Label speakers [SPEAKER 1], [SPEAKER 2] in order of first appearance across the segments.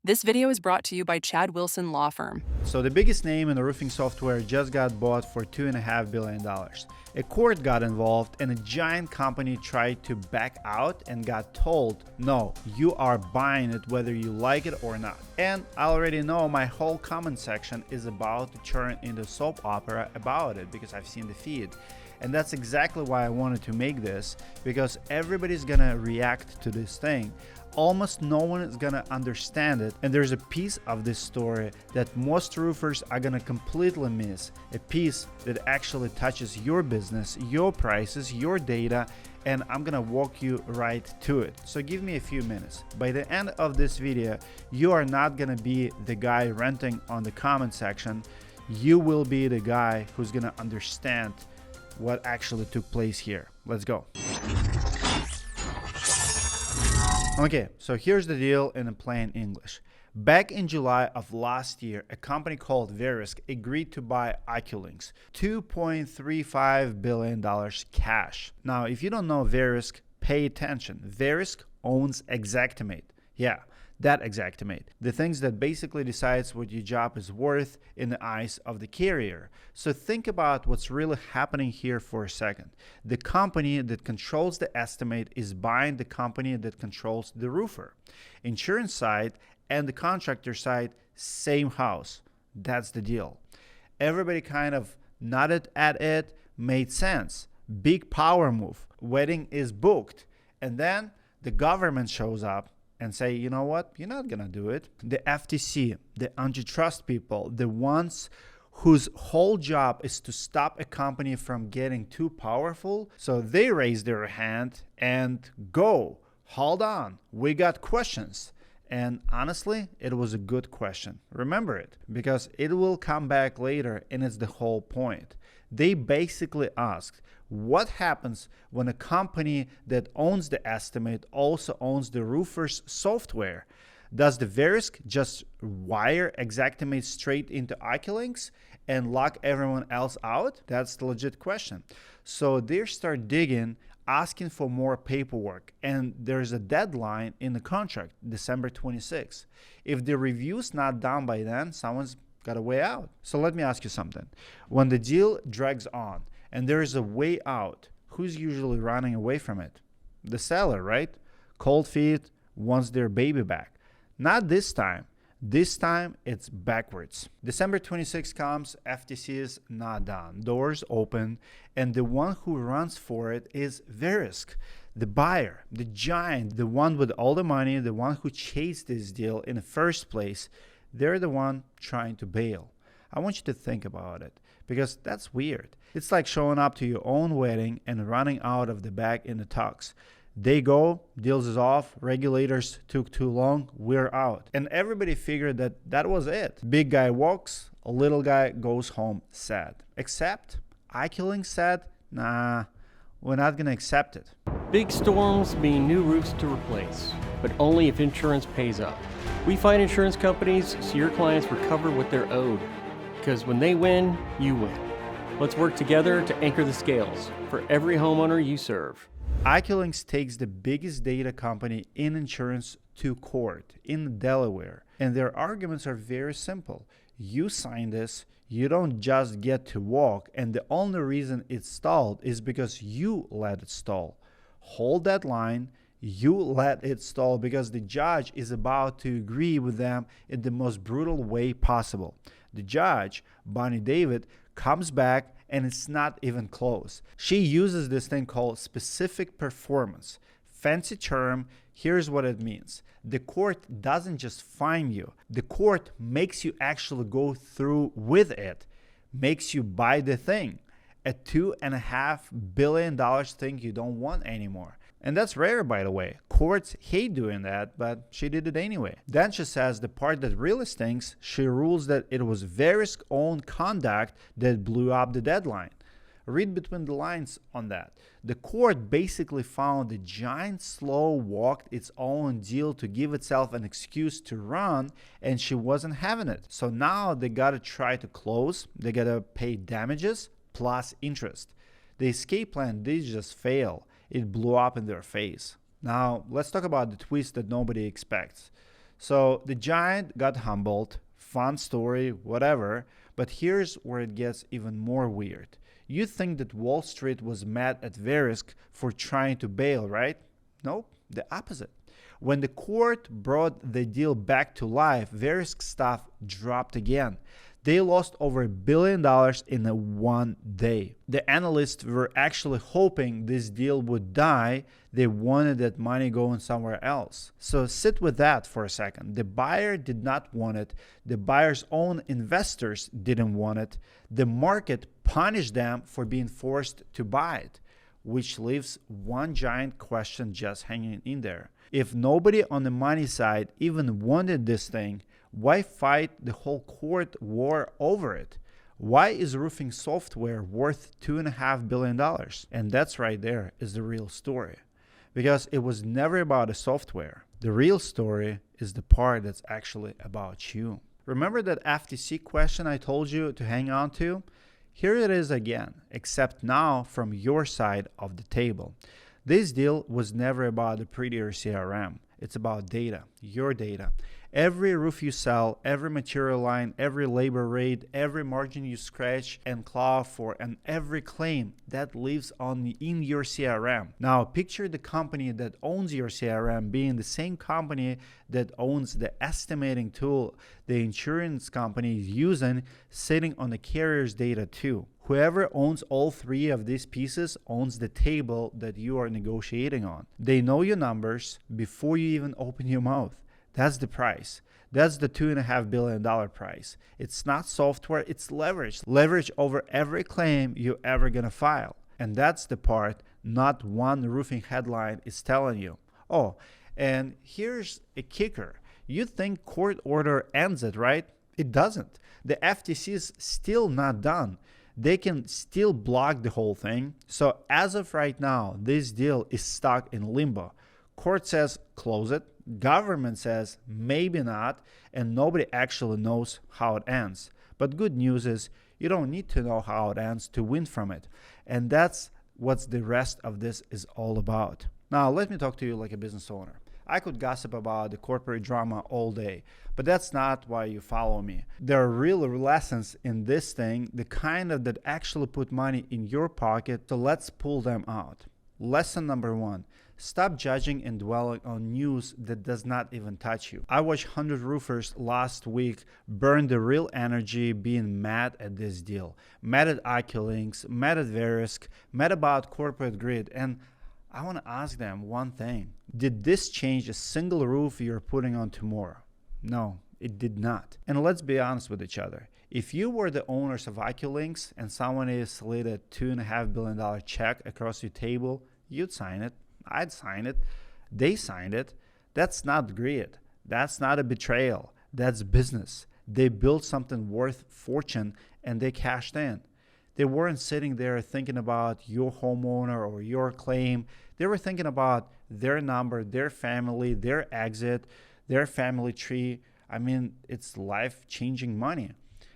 [SPEAKER 1] This video is brought to you by Chad Wilson Law Firm.
[SPEAKER 2] So the biggest name in the roofing software just got bought for $2.5 billion. A court got involved and a giant company tried to back out and got told, no, you are buying it whether you like it or not. And I already know my whole comment section is about to turn into a soap opera about it because I've seen the feed. And that's exactly why I wanted to make this, because everybody's gonna react to this thing. Almost no one is gonna understand it, and there's a piece of this story that most roofers are gonna completely miss, a piece that actually touches your business, your prices, your data, and I'm gonna walk you right to it. So give me a few minutes. By the end of this video, you are not gonna be the guy ranting on the comment section. You will be the guy who's gonna understand what actually took place here. Let's go. Okay, so here's the deal in plain English. Back in July of last year, a company called Verisk agreed to buy AccuLynx, $2.35 billion cash. Now, if you don't know Verisk, pay attention. Verisk owns Xactimate. Yeah, that Xactimate. The things that basically decides what your job is worth in the eyes of the carrier. So think about what's really happening here for a second. The company that controls the estimate is buying the company that controls the roofer. Insurance side and the contractor side, same house. That's the deal. Everybody kind of nodded at it, made sense. Big power move. Wedding is booked. And then the government shows up and say, you know what, you're not gonna do it. The FTC, the antitrust people, the ones whose whole job is to stop a company from getting too powerful, so they raise their hand and go, hold on, we got questions. And honestly, it was a good question. Remember it, because it will come back later and it's the whole point. They basically asked, what happens when a company that owns the estimate also owns the roofer's software? Does the Verisk just wire Xactimate straight into AccuLynx and lock everyone else out? That's the legit question. So they start digging, asking for more paperwork, and there's a deadline in the contract, December 26th. If the review's not done by then, someone's got a way out. So let me ask you something. When the deal drags on and there is a way out, who's usually running away from it? The seller, right? Cold feet wants their baby back. Not this time. This time it's backwards. December 26th comes, FTC is not done. Doors open, and the one who runs for it is Verisk, the buyer, the giant, the one with all the money, the one who chased this deal in the first place. They're the one trying to bail. I want you to think about it, because that's weird. It's like showing up to your own wedding and running out of the bag in the tux. They go, deals is off, regulators took too long, we're out. And everybody figured that that was it. Big guy walks, a little guy goes home sad. Except AccuLynx said, nah, we're not gonna accept it.
[SPEAKER 3] Big storms mean new roofs to replace, but only if insurance pays up. We find insurance companies so your clients recover what they're owed. Because when they win, you win. Let's work together to anchor the scales for every homeowner you serve.
[SPEAKER 2] AccuLynx takes the biggest data company in insurance to court in Delaware, and their arguments are very simple. You sign this, you don't just get to walk, and the only reason it stalled is because you let it stall. Hold that line. You let it stall because the judge is about to agree with them in the most brutal way possible. The judge, Bonnie David, comes back and it's not even close. She uses this thing called specific performance. Fancy term, here's what it means. The court doesn't just fine you. The court makes you actually go through with it, makes you buy the thing. A $2.5 billion thing you don't want anymore. And that's rare, by the way. Courts hate doing that, but she did it anyway. Then she says the part that really stinks, she rules that it was Verisk's own conduct that blew up the deadline. Read between the lines on that. The court basically found the giant slow walked its own deal to give itself an excuse to run, and she wasn't having it. So now they gotta try to close, they gotta pay damages plus interest. The escape plan did just fail. It blew up in their face. Now, let's talk about the twist that nobody expects. So the giant got humbled, fun story, whatever, but here's where it gets even more weird. You think that Wall Street was mad at Verisk for trying to bail, right? Nope, the opposite. When the court brought the deal back to life, Verisk stock dropped again. They lost over $1 billion in a one day. The analysts were actually hoping this deal would die. They wanted that money going somewhere else. So sit with that for a second. The buyer did not want it. The buyer's own investors didn't want it. The market punished them for being forced to buy it, which leaves one giant question just hanging in there. If nobody on the money side even wanted this thing, why fight the whole court war over it? Why is roofing software worth $2.5 billion? And that's right there is the real story. Because it was never about the software. The real story is the part that's actually about you. Remember that FTC question I told you to hang on to? Here it is again, except now from your side of the table. This deal was never about the prettier CRM. It's about data, your data. Every roof you sell, every material line, every labor rate, every margin you scratch and claw for, and every claim that lives in your CRM. Now, picture the company that owns your CRM being the same company that owns the estimating tool the insurance company is using, sitting on the carrier's data too. Whoever owns all three of these pieces owns the table that you are negotiating on. They know your numbers before you even open your mouth. That's the price. That's the $2.5 billion price. It's not software, it's leverage. Leverage over every claim you're ever gonna file. And that's the part not one roofing headline is telling you. Oh, and here's a kicker. You think court order ends it, right? It doesn't. The FTC is still not done. They can still block the whole thing. So as of right now, this deal is stuck in limbo. Court says close it. Government says maybe not, and nobody actually knows how it ends. But good news is you don't need to know how it ends to win from it. And that's what the rest of this is all about. Now, let me talk to you like a business owner. I could gossip about the corporate drama all day, but that's not why you follow me. There are real lessons in this thing, the kind of that actually put money in your pocket, so let's pull them out. Lesson number 1. Stop judging and dwelling on news that does not even touch you. I watched 100 roofers last week burn the real energy being mad at this deal. Mad at AccuLynx, mad at Verisk, mad about corporate grid, and I want to ask them one thing. Did this change a single roof you're putting on tomorrow? No, it did not. And let's be honest with each other. If you were the owners of AccuLynx and someone is slid a $2.5 billion check across your table, you'd sign it. I'd sign it. They signed it. That's not greed. That's not a betrayal. That's business. They built something worth fortune and they cashed in. They weren't sitting there thinking about your homeowner or your claim. They were thinking about their number, their family, their exit, their family tree. I mean, it's life-changing money.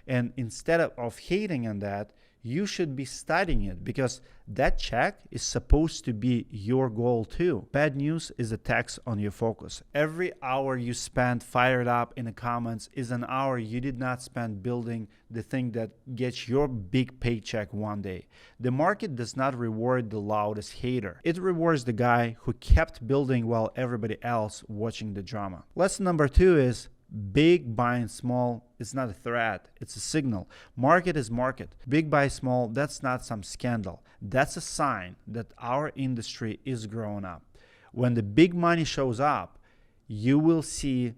[SPEAKER 2] And instead of hating on that, you should be studying it because that check is supposed to be your goal too. Bad news is a tax on your focus. Every hour you spend fired up in the comments is an hour you did not spend building the thing that gets your big paycheck one day. The market does not reward the loudest hater. It rewards the guy who kept building while everybody else watching the drama. Lesson number 2 is big buying small is not a threat, it's a signal. Market is market. Big buy small, that's not some scandal. That's a sign that our industry is growing up. When the big money shows up, you will see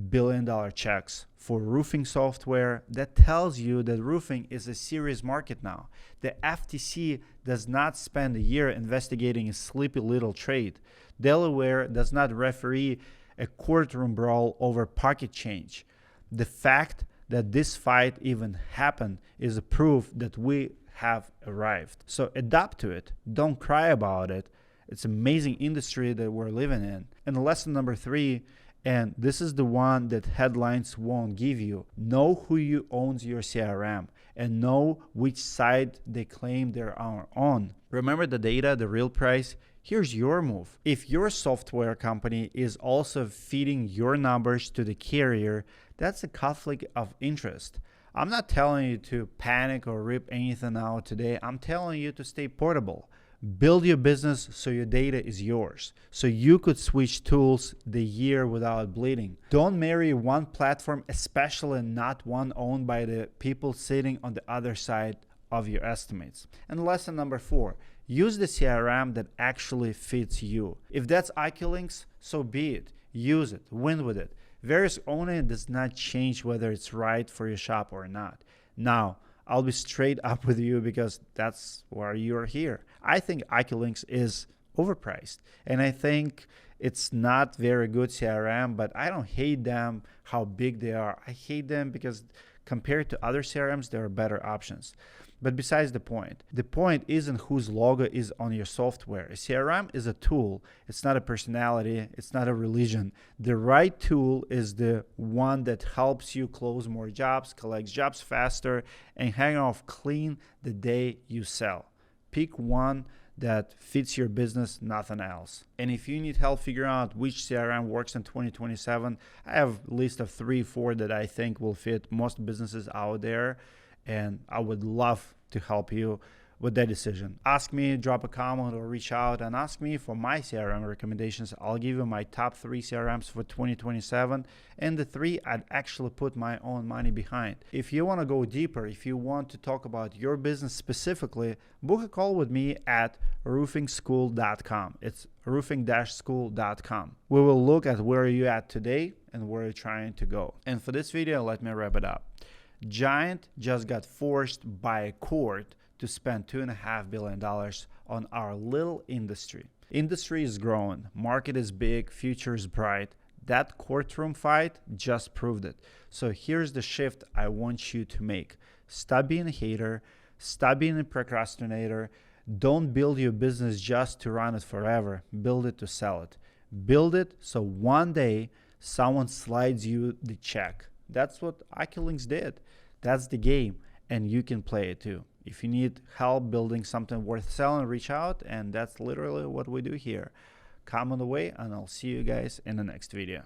[SPEAKER 2] billion-dollar checks for roofing software. That tells you that roofing is a serious market now. The FTC does not spend a year investigating a sleepy little trade. Delaware does not referee a courtroom brawl over pocket change. The fact that this fight even happened is a proof that we have arrived. So adapt to it. Don't cry about it. It's an amazing industry that we're living in. And lesson number 3, and this is the one that headlines won't give you. Know who owns your CRM. and know which side they claim they're on. Remember the data, the real price? Here's your move. If your software company is also feeding your numbers to the carrier, that's a conflict of interest. I'm not telling you to panic or rip anything out today. I'm telling you to stay portable. Build your business so your data is yours, so you could switch tools the year without bleeding. Don't marry one platform, especially not one owned by the people sitting on the other side of your estimates. And lesson number 4, use the CRM that actually fits you. If that's AccuLynx, so be it. Use it, win with it. Verisk owning it does not change whether it's right for your shop or not. Now, I'll be straight up with you because that's why you're here. I think AccuLynx is overpriced, and I think it's not very good CRM, but I don't hate them how big they are. I hate them because compared to other CRMs, there are better options. But besides the point isn't whose logo is on your software. A CRM is a tool. It's not a personality. It's not a religion. The right tool is the one that helps you close more jobs, collects jobs faster, and hang off clean the day you sell. Pick one that fits your business, nothing else. And if you need help figuring out which CRM works in 2027, I have a list of 3-4 that I think will fit most businesses out there, and I would love to help you with that decision. Ask me, drop a comment, or reach out and ask me for my CRM recommendations. I'll give you my top 3 CRMs for 2027 and the 3 I'd actually put my own money behind. If you want to go deeper, if you want to talk about your business specifically, book a call with me at roofingschool.com. It's roofing-school.com. We will look at where you're at today and where you're trying to go. And for this video, let me wrap it up. Giant just got forced by a court to spend $2.5 billion on our little industry. Industry is growing, market is big, future is bright. That courtroom fight just proved it. So here's the shift I want you to make. Stop being a hater, stop being a procrastinator. Don't build your business just to run it forever. Build it to sell it. Build it so one day someone slides you the check. That's what AccuLynx did. That's the game, and you can play it too. If you need help building something worth selling, reach out, and that's literally what we do here. Come on the way, and I'll see you guys in the next video.